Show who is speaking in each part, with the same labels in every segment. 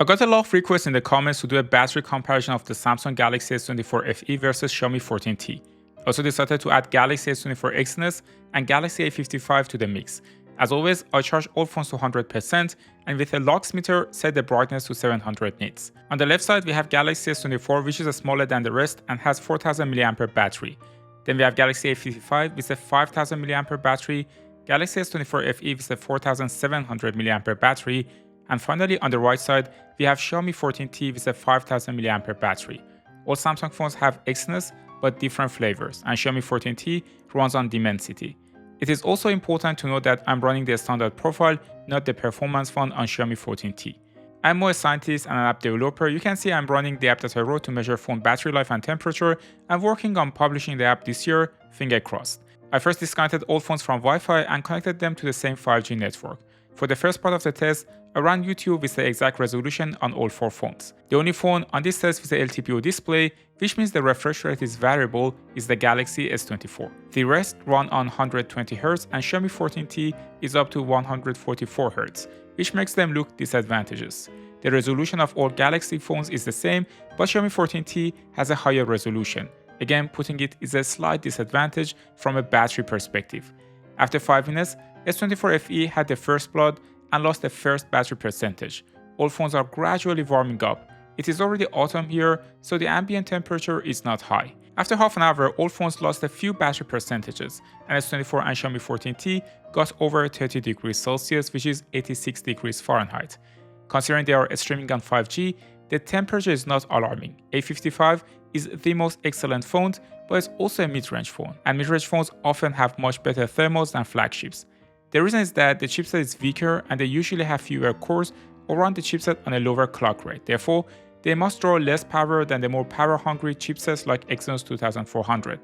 Speaker 1: I got a lot of requests in the comments to do a battery comparison of the Samsung Galaxy S24 FE versus Xiaomi 14T. I also decided to add Galaxy S24 Exynos and Galaxy A55 to the mix. As always, I charge all phones to 100% and with a lux meter set the brightness to 700 nits. On the left side we have Galaxy S24, which is smaller than the rest and has 4000 mAh battery. Then we have Galaxy A55 with a 5000 mAh battery, Galaxy S24 FE with a 4700 mAh battery, and finally on the right side we have Xiaomi 14T with a 5000 mAh battery. All Samsung phones have Exynos but different flavors, and Xiaomi 14T runs on Dimensity. It is also important to note that I'm running the standard profile, not the performance font on Xiaomi 14T. I'm more a scientist and an app developer. You can see I'm running the app that I wrote to measure phone battery life and temperature. I'm working on publishing the app this year, finger crossed. I first disconnected all phones from Wi-Fi and connected them to the same 5G network. For the first part of the test, I ran YouTube with the exact resolution on all 4 phones. The only phone on this test with the LTPO display, which means the refresh rate is variable, is the Galaxy S24. The rest run on 120Hz and Xiaomi 14T is up to 144Hz, which makes them look disadvantageous. The resolution of all Galaxy phones is the same, but Xiaomi 14T has a higher resolution. Again, putting it is a slight disadvantage from a battery perspective. After 5 minutes, S24 FE had the first blood and lost the first battery percentage. All phones are gradually warming up. It is already autumn here, so the ambient temperature is not high. After half an hour, all phones lost a few battery percentages, and S24 and Xiaomi 14T got over 30 degrees Celsius, which is 86 degrees Fahrenheit. Considering they are streaming on 5G, the temperature is not alarming. A55 is the most excellent phone, but it's also a mid-range phone, and mid-range phones often have much better thermals than flagships. The reason is that the chipset is weaker and they usually have fewer cores or run the chipset on a lower clock rate. Therefore, they must draw less power than the more power-hungry chipsets like Exynos 2400.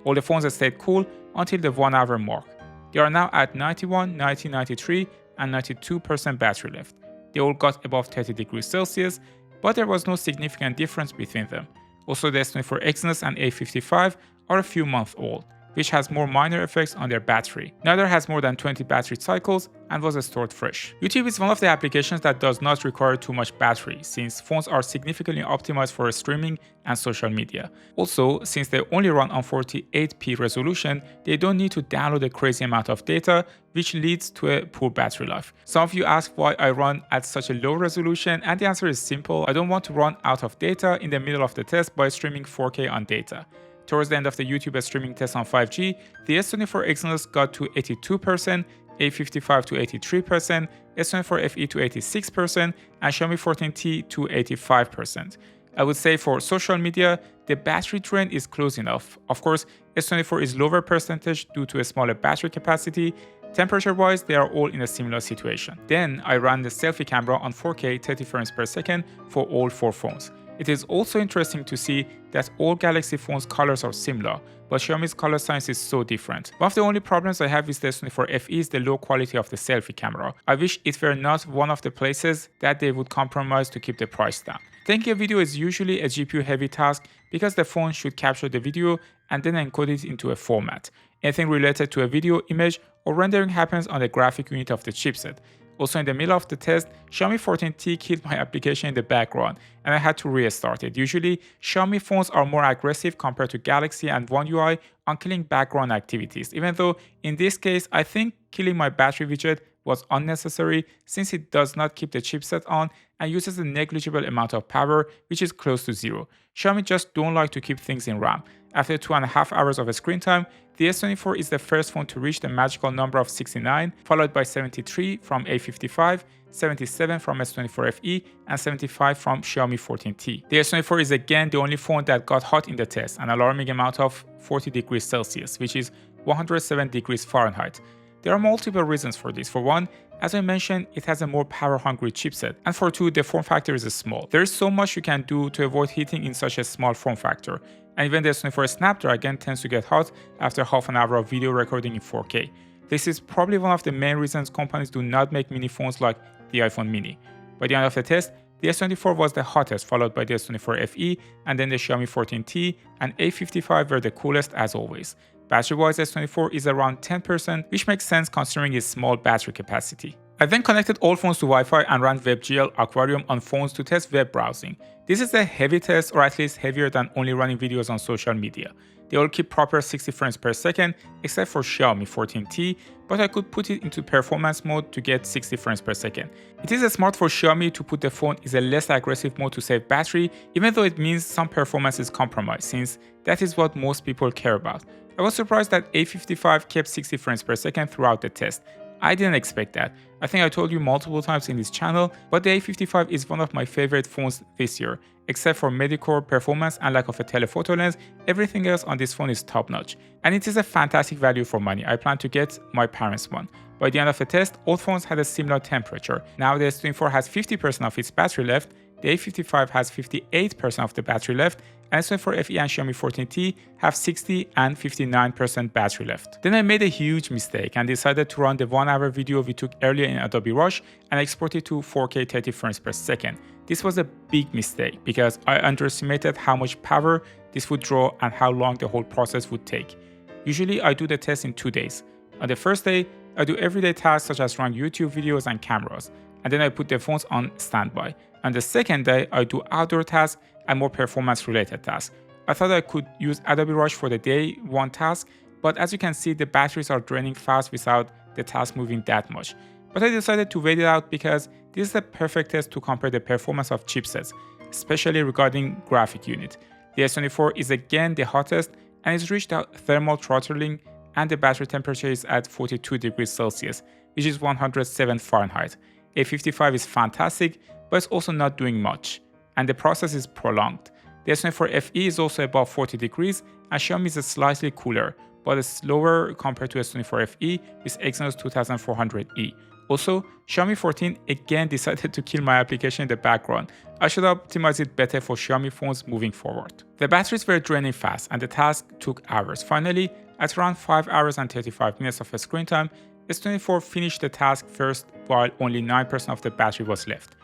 Speaker 1: All the phones stayed cool until the 1 hour mark. They are now at 91, 90, 93 and 92% battery left. They all got above 30 degrees Celsius, but there was no significant difference between them. Also, the S24 Exynos and A55 are a few months old, which has more minor effects on their battery. Neither has more than 20 battery cycles and was stored fresh. YouTube is one of the applications that does not require too much battery, since phones are significantly optimized for streaming and social media. Also, since they only run on 48p resolution, they don't need to download a crazy amount of data, which leads to a poor battery life. Some of you ask why I run at such a low resolution, and the answer is simple. I don't want to run out of data in the middle of the test by streaming 4K on data. Towards the end of the YouTube streaming test on 5G, the S24 Exynos got to 82%, A55 to 83%, S24 FE to 86%, and Xiaomi 14T to 85%. I would say for social media, the battery drain is close enough. Of course, S24 is lower percentage due to a smaller battery capacity. Temperature-wise, they are all in a similar situation. Then I ran the selfie camera on 4K 30 frames per second for all 4 phones. It is also interesting to see that all Galaxy phones' colors are similar, but Xiaomi's color science is so different. One of the only problems I have with the S24 FE is the low quality of the selfie camera. I wish it were not one of the places that they would compromise to keep the price down. Taking a video is usually a GPU heavy task because the phone should capture the video and then encode it into a format. Anything related to a video, image, or rendering happens on the graphic unit of the chipset. Also in the middle of the test, Xiaomi 14T killed my application in the background and I had to restart it. Usually, Xiaomi phones are more aggressive compared to Galaxy and One UI on killing background activities, even though in this case, I think killing my battery widget was unnecessary since it does not keep the chipset on and uses a negligible amount of power, which is close to zero. Xiaomi just don't like to keep things in RAM. After 2.5 hours of screen time, the S24 is the first phone to reach the magical number of 69, followed by 73 from A55, 77 from S24 FE, and 75 from Xiaomi 14T. The S24 is again the only phone that got hot in the test, an alarming amount of 40 degrees Celsius, which is 107 degrees Fahrenheit. There are multiple reasons for this. For one, as I mentioned, it has a more power-hungry chipset, and for two, the form factor is small. There is so much you can do to avoid heating in such a small form factor, and even the S24 Snapdragon tends to get hot after half an hour of video recording in 4K. This is probably one of the main reasons companies do not make mini phones like the iPhone mini. By the end of the test, the S24 was the hottest, followed by the S24 FE, and then the Xiaomi 14T and A55 were the coolest as always. Battery-wise, S24 is around 10%, which makes sense considering its small battery capacity. I then connected all phones to Wi-Fi and ran WebGL Aquarium on phones to test web browsing. This is a heavy test, or at least heavier than only running videos on social media. They all keep proper 60 frames per second except for Xiaomi 14T, but I could put it into performance mode to get 60 frames per second. It is smart for Xiaomi to put the phone in a less aggressive mode to save battery, even though it means some performance is compromised, since that is what most people care about. I was surprised that A55 kept 60 frames per second throughout the test. I didn't expect that. I think I told you multiple times in this channel, but the A55 is one of my favorite phones this year. Except for mediocre performance and lack of a telephoto lens, everything else on this phone is top notch. And it is a fantastic value for money. I plan to get my parents' one. By the end of the test, all phones had a similar temperature. Now the S24 has 50% of its battery left, the A55 has 58% of the battery left, and S24 FE and Xiaomi 14T have 60 and 59% battery left. Then I made a huge mistake and decided to run the 1-hour video we took earlier in Adobe Rush and export it to 4K 30 frames per second. This was a big mistake because I underestimated how much power this would draw and how long the whole process would take. Usually I do the test in 2 days. On the first day, I do everyday tasks such as run YouTube videos and cameras, and then I put the phones on standby. On the second day, I do outdoor tasks and more performance-related tasks. I thought I could use Adobe Rush for the day 1 task, but as you can see, the batteries are draining fast without the task moving that much. But I decided to wait it out because this is the perfect test to compare the performance of chipsets, especially regarding graphic unit. The S24 is again the hottest and it's reached thermal throttling, and the battery temperature is at 42 degrees Celsius, which is 107 Fahrenheit. A55 is fantastic, but it's also not doing much, and the process is prolonged. The S24 FE is also above 40 degrees, and Xiaomi is slightly cooler, but slower compared to S24 FE with Exynos 2400E. Also, Xiaomi 14 again decided to kill my application in the background. I should optimize it better for Xiaomi phones moving forward. The batteries were draining fast and the task took hours. Finally, at around 5 hours and 35 minutes of screen time, S24 finished the task first while only 9% of the battery was left.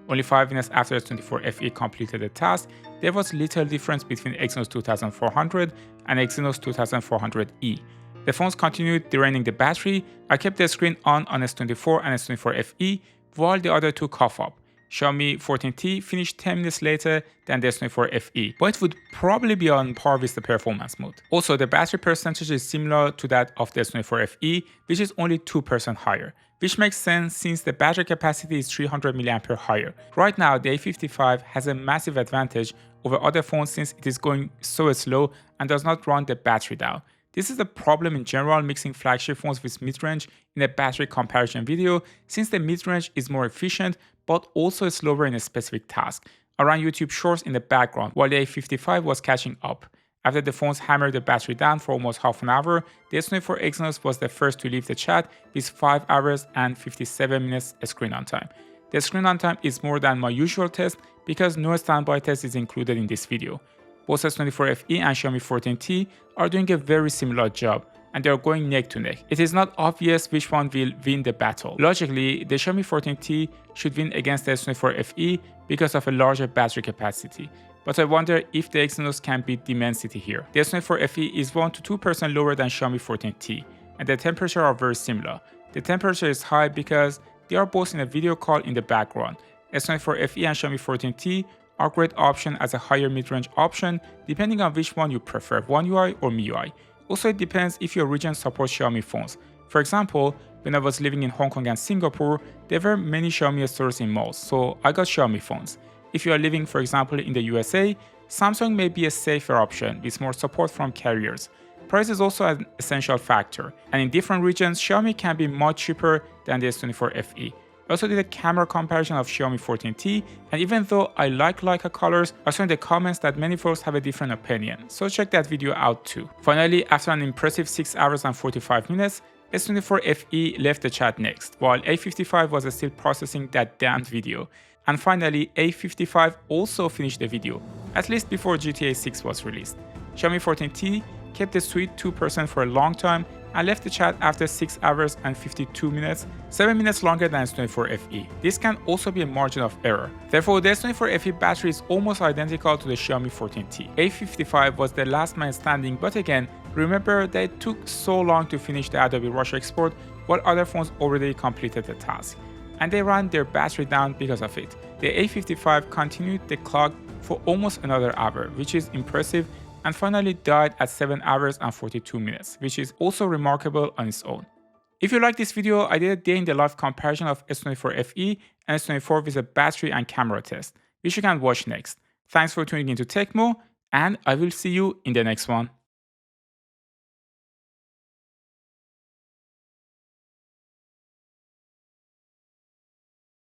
Speaker 1: Only 5 minutes after S24 FE completed the task, there was little difference between Exynos 2400 and Exynos 2400E. The phones continued draining the battery. I kept the screen on S24 and S24 FE while the other two cough up. Xiaomi 14T finished 10 minutes later than the S24 FE, but it would probably be on par with the performance mode. Also, the battery percentage is similar to that of the S24 FE, which is only 2% higher, which makes sense since the battery capacity is 300 mAh higher. Right now, the A55 has a massive advantage over other phones since it is going so slow and does not run the battery down. This is a problem in general mixing flagship phones with mid-range in a battery comparison video, since the mid-range is more efficient but also slower in a specific task. I ran YouTube Shorts in the background while the A55 was catching up. After the phones hammered the battery down for almost half an hour, the S24 Exynos was the first to leave the chat with 5 hours and 57 minutes screen on time. The screen on time is more than my usual test because no standby test is included in this video. Both S24 FE and Xiaomi 14T are doing a very similar job, and they are going neck to neck. It is not obvious which one will win the battle. Logically, the Xiaomi 14T should win against the S24 FE because of a larger battery capacity. But I wonder if the Exynos can beat Dimensity here. The S24 FE is 1 to 2% lower than Xiaomi 14T, and the temperature are very similar. The temperature is high because they are both in a video call in the background. S24 FE and Xiaomi 14T are a great option as a higher mid-range option depending on which one you prefer, One UI or MIUI. Also, it depends if your region supports Xiaomi phones. For example, when I was living in Hong Kong and Singapore, there were many Xiaomi stores in malls, so I got Xiaomi phones. If you are living, for example, in the USA, Samsung may be a safer option with more support from carriers. Price is also an essential factor, and in different regions, Xiaomi can be much cheaper than the S24 FE. I also did a camera comparison of Xiaomi 14T, and even though I like Leica colors, I saw in the comments that many folks have a different opinion, so check that video out too. Finally, after an impressive 6 hours and 45 minutes, S24 FE left the chat next, while A55 was still processing that damned video. And finally, A55 also finished the video, at least before GTA 6 was released. Xiaomi 14T kept the sweet 2% for a long time and left the chat after 6 hours and 52 minutes, 7 minutes longer than S24 FE. This can also be a margin of error. Therefore, the S24 FE battery is almost identical to the Xiaomi 14T. A55 was the last man standing, but again, remember that it took so long to finish the Adobe Rush export while other phones already completed the task. and they ran their battery down because of it. The A55 continued the clock for almost another hour, which is impressive, and finally died at 7 hours and 42 minutes, which is also remarkable on its own. If you like this video, I did a day in the life comparison of S24 FE and S24 with a battery and camera test, which you can watch next. Thanks for tuning into Tecmo, and I will see you in the next one.